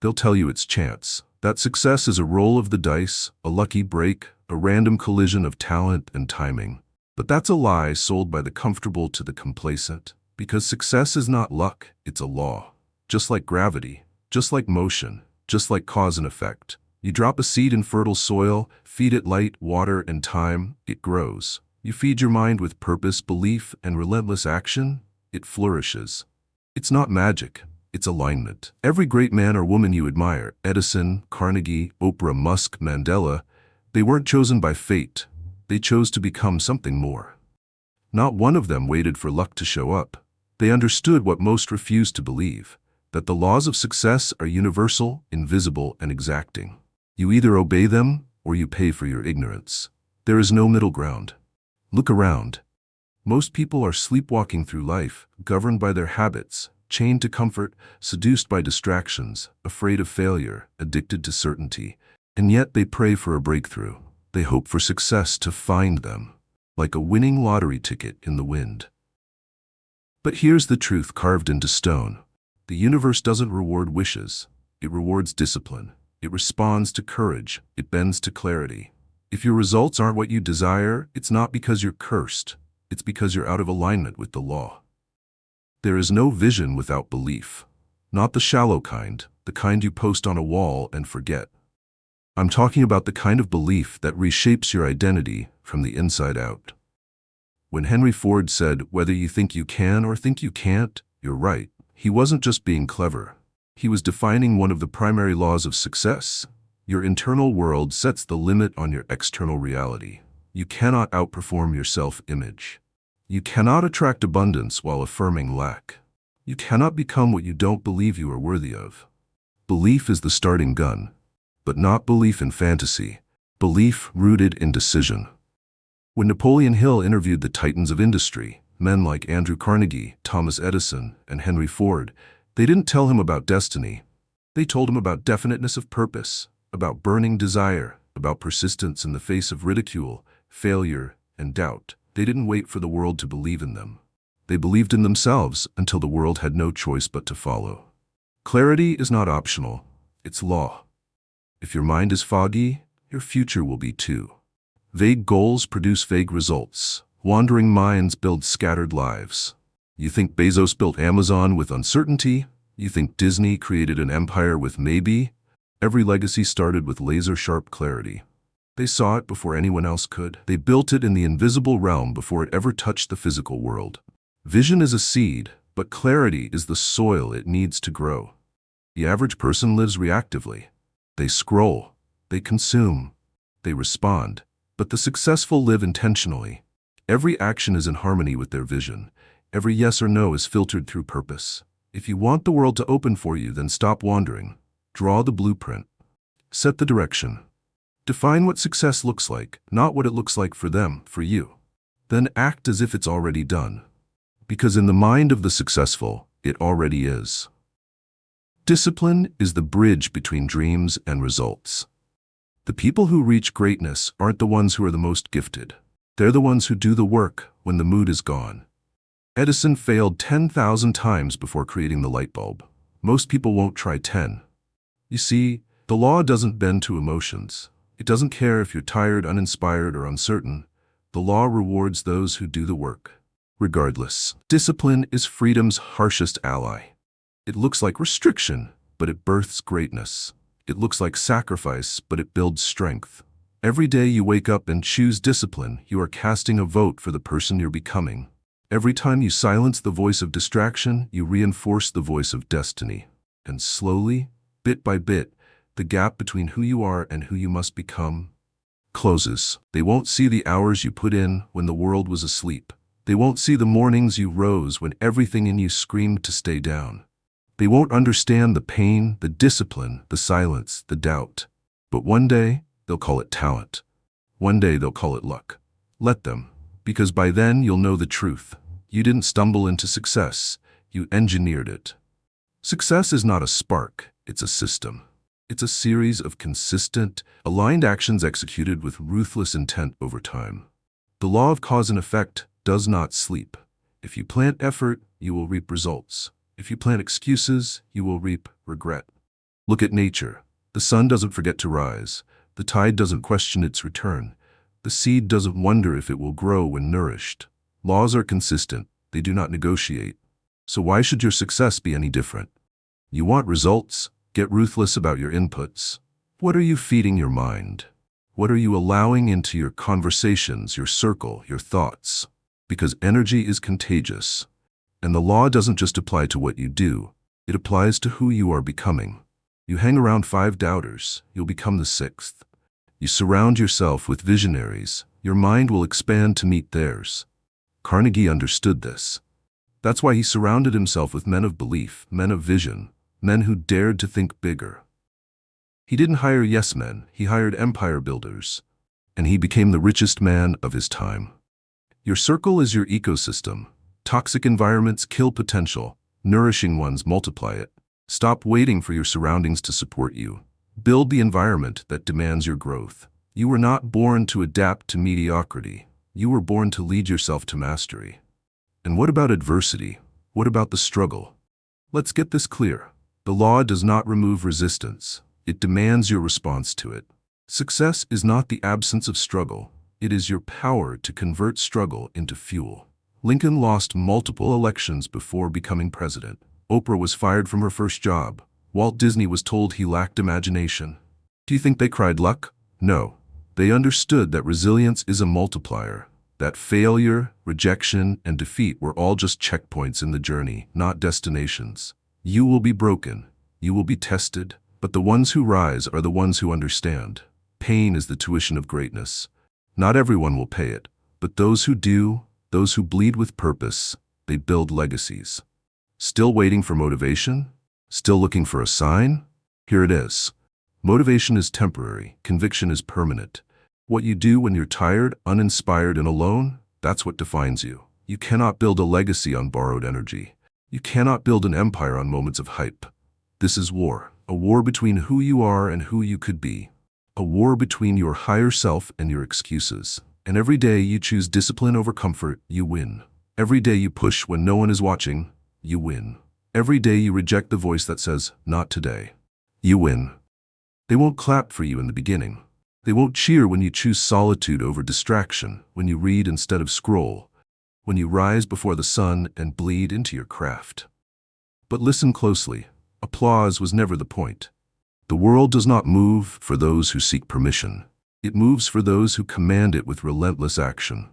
They'll tell you it's chance, that success is a roll of the dice, a lucky break, a random collision of talent and timing. But that's a lie sold by the comfortable to the complacent, because success is not luck, it's a law. Just like gravity, just like motion, just like cause and effect. You drop a seed in fertile soil, feed it light, water, and time, it grows. You feed your mind with purpose, belief, and relentless action, it flourishes. It's not magic, it's alignment. Every great man or woman you admire, Edison, Carnegie, Oprah, Musk, Mandela, they weren't chosen by fate. They chose to become something more. Not one of them waited for luck to show up. They understood what most refused to believe, that the laws of success are universal, invisible, and exacting. You either obey them or you pay for your ignorance. There is no middle ground. Look around. Most people are sleepwalking through life, governed by their habits, chained to comfort, seduced by distractions, afraid of failure, addicted to certainty, and yet they pray for a breakthrough. They hope for success to find them, like a winning lottery ticket in the wind. But here's the truth carved into stone. The universe doesn't reward wishes. It rewards discipline. It responds to courage. It bends to clarity. If your results aren't what you desire, it's not because you're cursed. It's because you're out of alignment with the law. There is no vision without belief. Not the shallow kind, the kind you post on a wall and forget. I'm talking about the kind of belief that reshapes your identity from the inside out. When Henry Ford said, "Whether you think you can or think you can't, you're right," he wasn't just being clever. He was defining one of the primary laws of success. Your internal world sets the limit on your external reality. You cannot outperform your self-image. You cannot attract abundance while affirming lack. You cannot become what you don't believe you are worthy of. Belief is the starting gun, but not belief in fantasy. Belief rooted in decision. When Napoleon Hill interviewed the titans of industry, men like Andrew Carnegie, Thomas Edison, and Henry Ford, they didn't tell him about destiny. They told him about definiteness of purpose, about burning desire, about persistence in the face of ridicule, failure, and doubt. They didn't wait for the world to believe in them. They believed in themselves until the world had no choice but to follow. Clarity is not optional, it's law. If your mind is foggy, your future will be too. Vague goals produce vague results. Wandering minds build scattered lives. You think Bezos built Amazon with uncertainty? You think Disney created an empire with maybe? Every legacy started with laser-sharp clarity. They saw it before anyone else could. They built it in the invisible realm before it ever touched the physical world. Vision is a seed, but clarity is the soil it needs to grow. The average person lives reactively. They scroll, they consume, they respond. But the successful live intentionally. Every action is in harmony with their vision. Every yes or no is filtered through purpose. If you want the world to open for you, then stop wandering. Draw the blueprint. Set the direction. Define what success looks like, not what it looks like for them, for you. Then act as if it's already done. Because in the mind of the successful, it already is. Discipline is the bridge between dreams and results. The people who reach greatness aren't the ones who are the most gifted. They're the ones who do the work when the mood is gone. Edison failed 10,000 times before creating the light bulb. Most people won't try 10. You see, the law doesn't bend to emotions. It doesn't care if you're tired, uninspired, or uncertain. The law rewards those who do the work. Regardless, discipline is freedom's harshest ally. It looks like restriction, but it births greatness. It looks like sacrifice, but it builds strength. Every day you wake up and choose discipline, you are casting a vote for the person you're becoming. Every time you silence the voice of distraction, you reinforce the voice of destiny. And slowly, bit by bit, the gap between who you are and who you must become closes. They won't see the hours you put in when the world was asleep. They won't see the mornings you rose when everything in you screamed to stay down. They won't understand the pain, the discipline, the silence, the doubt. But one day, they'll call it talent. One day, they'll call it luck. Let them, because by then you'll know the truth. You didn't stumble into success. You engineered it. Success is not a spark, it's a system. It's a series of consistent, aligned actions executed with ruthless intent over time. The law of cause and effect does not sleep. If you plant effort, you will reap results. If you plant excuses, you will reap regret. Look at nature. The sun doesn't forget to rise. The tide doesn't question its return. The seed doesn't wonder if it will grow when nourished. Laws are consistent. They do not negotiate. So why should your success be any different? You want results? Get ruthless about your inputs. What are you feeding your mind? What are you allowing into your conversations, your circle, your thoughts? Because energy is contagious. And the law doesn't just apply to what you do. It applies to who you are becoming. You hang around 5 doubters, you'll become the 6th. You surround yourself with visionaries, your mind will expand to meet theirs. Carnegie understood this. That's why he surrounded himself with men of belief, men of vision, men who dared to think bigger. He didn't hire yes men, he hired empire builders. And he became the richest man of his time. Your circle is your ecosystem. Toxic environments kill potential. Nourishing ones multiply it. Stop waiting for your surroundings to support you. Build the environment that demands your growth. You were not born to adapt to mediocrity. You were born to lead yourself to mastery. And what about adversity? What about the struggle? Let's get this clear. The law does not remove resistance. It demands your response to it. Success is not the absence of struggle. It is your power to convert struggle into fuel. Lincoln lost multiple elections before becoming president. Oprah was fired from her first job. Walt Disney was told he lacked imagination. Do you think they cried luck? No. They understood that resilience is a multiplier. That failure, rejection, and defeat were all just checkpoints in the journey, not destinations. You will be broken. You will be tested. But the ones who rise are the ones who understand. Pain is the tuition of greatness. Not everyone will pay it, but those who do, those who bleed with purpose, they build legacies. Still waiting for motivation? Still looking for a sign? Here it is. Motivation is temporary, conviction is permanent. What you do when you're tired, uninspired, and alone, that's what defines you. You cannot build a legacy on borrowed energy. You cannot build an empire on moments of hype. This is war. A war between who you are and who you could be. A war between your higher self and your excuses. And every day you choose discipline over comfort, you win. Every day you push when no one is watching, you win. Every day you reject the voice that says, not today. You win. They won't clap for you in the beginning. They won't cheer when you choose solitude over distraction, when you read instead of scroll, when you rise before the sun and bleed into your craft. But listen closely. Applause was never the point. The world does not move for those who seek permission. It moves for those who command it with relentless action.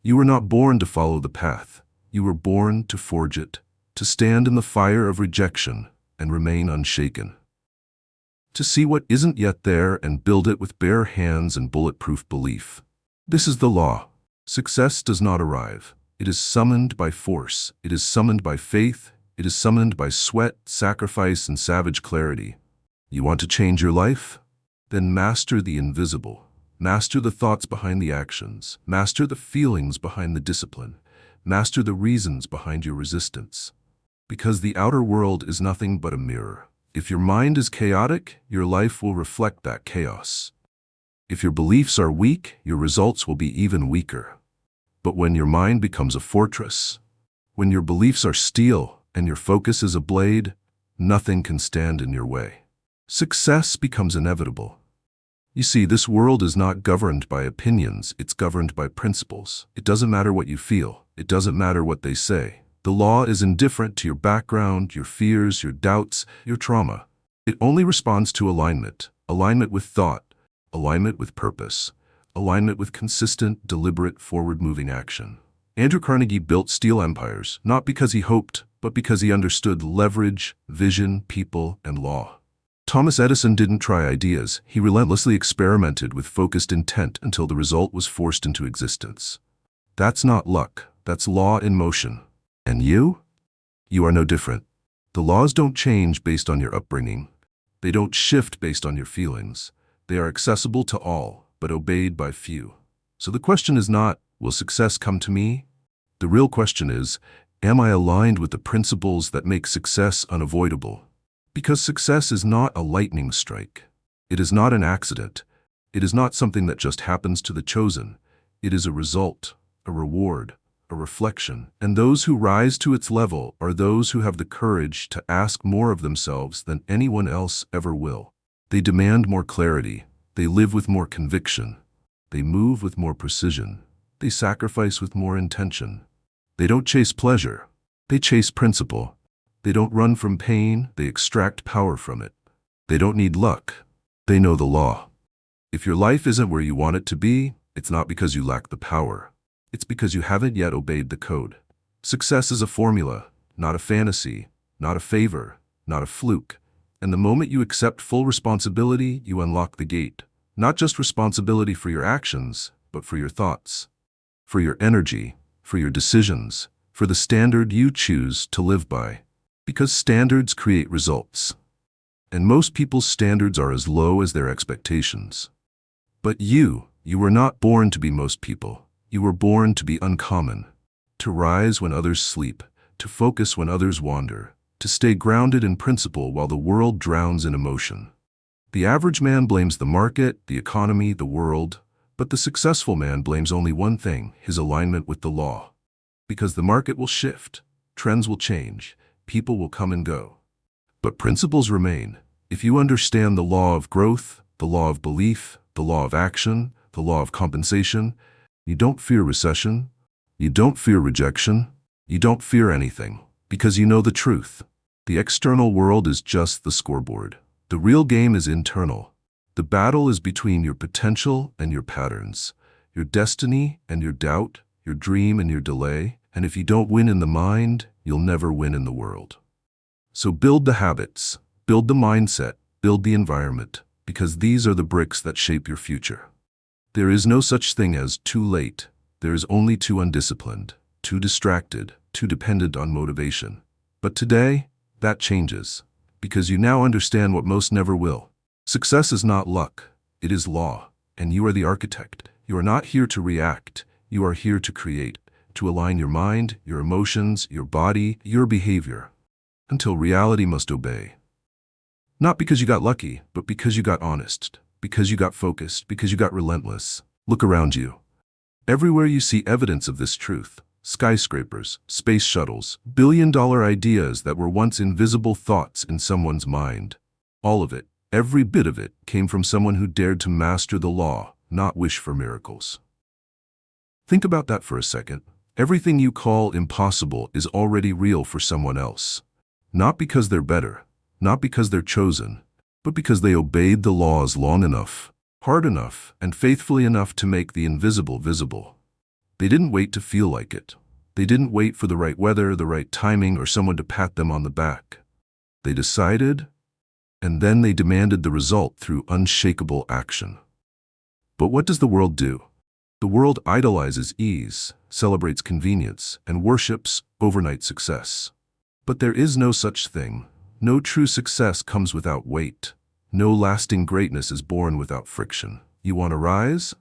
You were not born to follow the path. You were born to forge it, to stand in the fire of rejection and remain unshaken. To see what isn't yet there and build it with bare hands and bulletproof belief. This is the law. Success does not arrive. It is summoned by force. It is summoned by faith. It is summoned by sweat, sacrifice, and savage clarity. You want to change your life? Then master the invisible. Master the thoughts behind the actions. Master the feelings behind the discipline. Master the reasons behind your resistance. Because the outer world is nothing but a mirror. If your mind is chaotic, your life will reflect that chaos. If your beliefs are weak, your results will be even weaker. But when your mind becomes a fortress, when your beliefs are steel and your focus is a blade, nothing can stand in your way. Success becomes inevitable. You see, this world is not governed by opinions, it's governed by principles. It doesn't matter what you feel. It doesn't matter what they say. The law is indifferent to your background, your fears, your doubts, your trauma. It only responds to alignment. Alignment with thought, alignment with purpose, alignment with consistent, deliberate, forward-moving action. Andrew Carnegie built steel empires, not because he hoped, but because he understood leverage, vision, people, and law. Thomas Edison didn't try ideas. He relentlessly experimented with focused intent until the result was forced into existence. That's not luck. That's law in motion. And you? You are no different. The laws don't change based on your upbringing. They don't shift based on your feelings. They are accessible to all, but obeyed by few. So the question is not, will success come to me? The real question is, am I aligned with the principles that make success unavoidable? Because success is not a lightning strike. It is not an accident. It is not something that just happens to the chosen. It is a result, a reward, a reflection, and those who rise to its level are those who have the courage to ask more of themselves than anyone else ever will. They demand more clarity, they live with more conviction, they move with more precision, they sacrifice with more intention. They don't chase pleasure, they chase principle. They don't run from pain, they extract power from it. They don't need luck, they know the law. If your life isn't where you want it to be, it's not because you lack the power. It's because you haven't yet obeyed the code. Success is a formula, not a fantasy, not a favor, not a fluke. And the moment you accept full responsibility, you unlock the gate. Not just responsibility for your actions, but for your thoughts, for your energy, for your decisions, for the standard you choose to live by. Because standards create results. And most people's standards are as low as their expectations. But you were not born to be most people. You were born to be uncommon, to rise when others sleep, to focus when others wander, to stay grounded in principle while the world drowns in emotion. The average man blames the market, the economy, the world, but the successful man blames only one thing, his alignment with the law. Because the market will shift, trends will change, people will come and go. But principles remain. If you understand the law of growth, the law of belief, the law of action, the law of compensation, you don't fear recession, you don't fear rejection, you don't fear anything, because you know the truth. The external world is just the scoreboard. The real game is internal. The battle is between your potential and your patterns, your destiny and your doubt, your dream and your delay, and if you don't win in the mind, you'll never win in the world. So build the habits, build the mindset, build the environment, because these are the bricks that shape your future. There is no such thing as too late. There is only too undisciplined, too distracted, too dependent on motivation. But today, that changes, because you now understand what most never will. Success is not luck, it is law, and you are the architect. You are not here to react, you are here to create, to align your mind, your emotions, your body, your behavior, until reality must obey. Not because you got lucky, but because you got honest, because you got focused, because you got relentless. Look around you. Everywhere you see evidence of this truth. Skyscrapers, space shuttles, billion-dollar ideas that were once invisible thoughts in someone's mind. All of it, every bit of it, came from someone who dared to master the law, not wish for miracles. Think about that for a second. Everything you call impossible is already real for someone else. Not because they're better, not because they're chosen, but because they obeyed the laws long enough, hard enough, and faithfully enough to make the invisible visible. They didn't wait to feel like it. They didn't wait for the right weather, the right timing, or someone to pat them on the back. They decided, and then they demanded the result through unshakable action. But what does the world do? The world idolizes ease, celebrates convenience, and worships overnight success. But there is no such thing. No true success comes without weight. No lasting greatness is born without friction. You want to rise?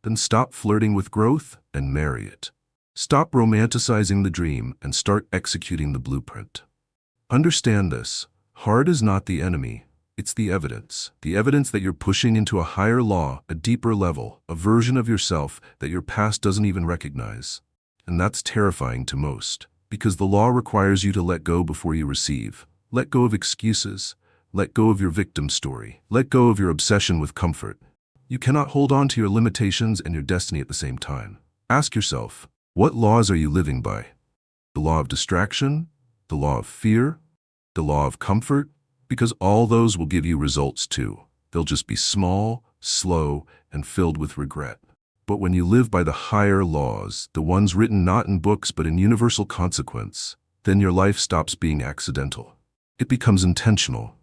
Then stop flirting with growth and marry it. Stop romanticizing the dream and start executing the blueprint. Understand this. Hard is not the enemy. It's the evidence. The evidence that you're pushing into a higher law, a deeper level, a version of yourself that your past doesn't even recognize. And that's terrifying to most, because the law requires you to let go before you receive. Let go of excuses. Let go of your victim story. Let go of your obsession with comfort. You cannot hold on to your limitations and your destiny at the same time. Ask yourself, what laws are you living by? The law of distraction? The law of fear? The law of comfort? Because all those will give you results too. They'll just be small, slow, and filled with regret. But when you live by the higher laws, the ones written not in books but in universal consequence, then your life stops being accidental. It becomes intentional.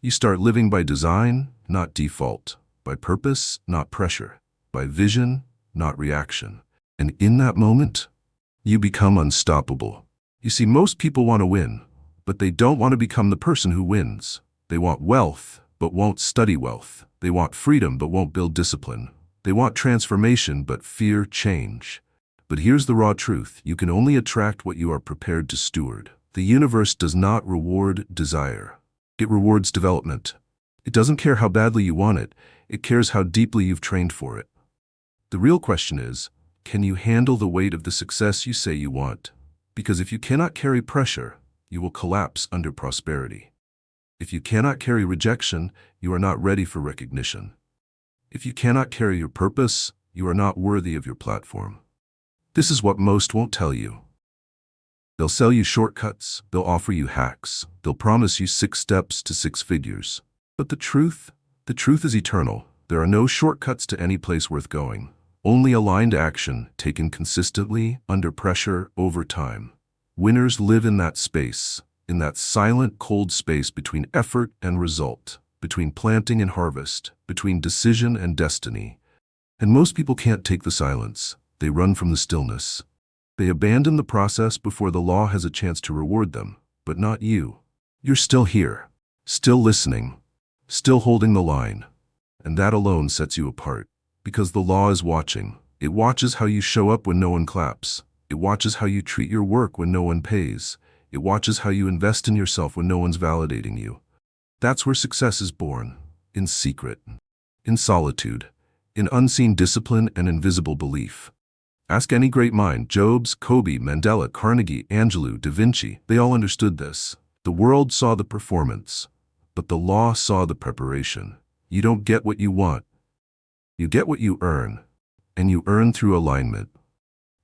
You start living by design, not default, by purpose, not pressure, by vision, not reaction. And in that moment, you become unstoppable. You see, most people want to win, but they don't want to become the person who wins. They want wealth, but won't study wealth. They want freedom, but won't build discipline. They want transformation, but fear change. But here's the raw truth. You can only attract what you are prepared to steward. The universe does not reward desire. It rewards development. It doesn't care how badly you want it. It cares how deeply you've trained for it. The real question is, Can you handle the weight of the success you say you want? Because if you cannot carry pressure, you will collapse under prosperity. If you cannot carry rejection, you are not ready for recognition. If you cannot carry your purpose, you are not worthy of your platform. This is what most won't tell you. They'll sell you shortcuts, they'll offer you hacks, they'll promise you 6 steps to 6 figures. But the truth is eternal. There are no shortcuts to any place worth going. Only aligned action taken consistently, under pressure, over time. Winners live in that space, in that silent, cold space between effort and result, between planting and harvest, between decision and destiny. And most people can't take the silence. They run from the stillness. They abandon the process before the law has a chance to reward them, but not you. You're still here, still listening, still holding the line. And that alone sets you apart, because the law is watching. It watches how you show up when no one claps. It watches how you treat your work when no one pays. It watches how you invest in yourself when no one's validating you. That's where success is born, in secret, in solitude, in unseen discipline and invisible belief. Ask any great mind, Jobs, Kobe, Mandela, Carnegie, Angelou, Da Vinci. They all understood this. The world saw the performance, but the law saw the preparation. You don't get what you want. You get what you earn, and you earn through alignment.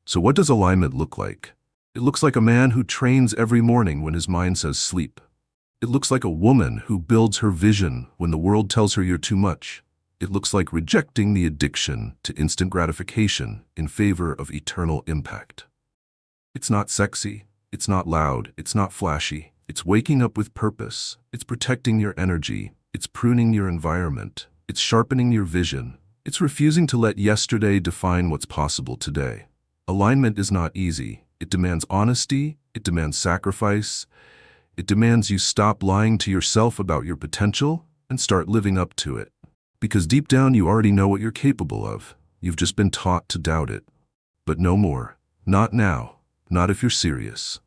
So what does alignment look like? It looks like a man who trains every morning when his mind says sleep. It looks like a woman who builds her vision when the world tells her you're too much. It looks like rejecting the addiction to instant gratification in favor of eternal impact. It's not sexy, it's not loud, it's not flashy. It's waking up with purpose. It's protecting your energy. It's pruning your environment. It's sharpening your vision. It's refusing to let yesterday define what's possible today. Alignment is not easy. It demands honesty. It demands sacrifice. It demands you stop lying to yourself about your potential and start living up to it. Because deep down you already know what you're capable of. You've just been taught to doubt it. But no more. Not now. Not if you're serious.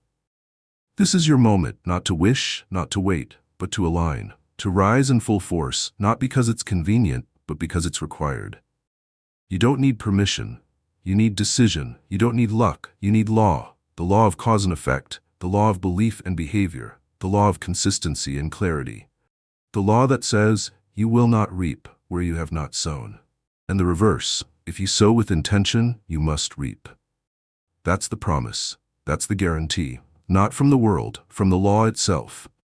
This is your moment, not to wish, not to wait, but to align. To rise in full force, not because it's convenient, but because it's required. You don't need permission. You need decision. You don't need luck. You need law. The law of cause and effect. The law of belief and behavior. The law of consistency and clarity. The law that says, you will not reap where you have not sown. And the reverse, if you sow with intention, you must reap. That's the promise. That's the guarantee. Not from the world, from the law itself.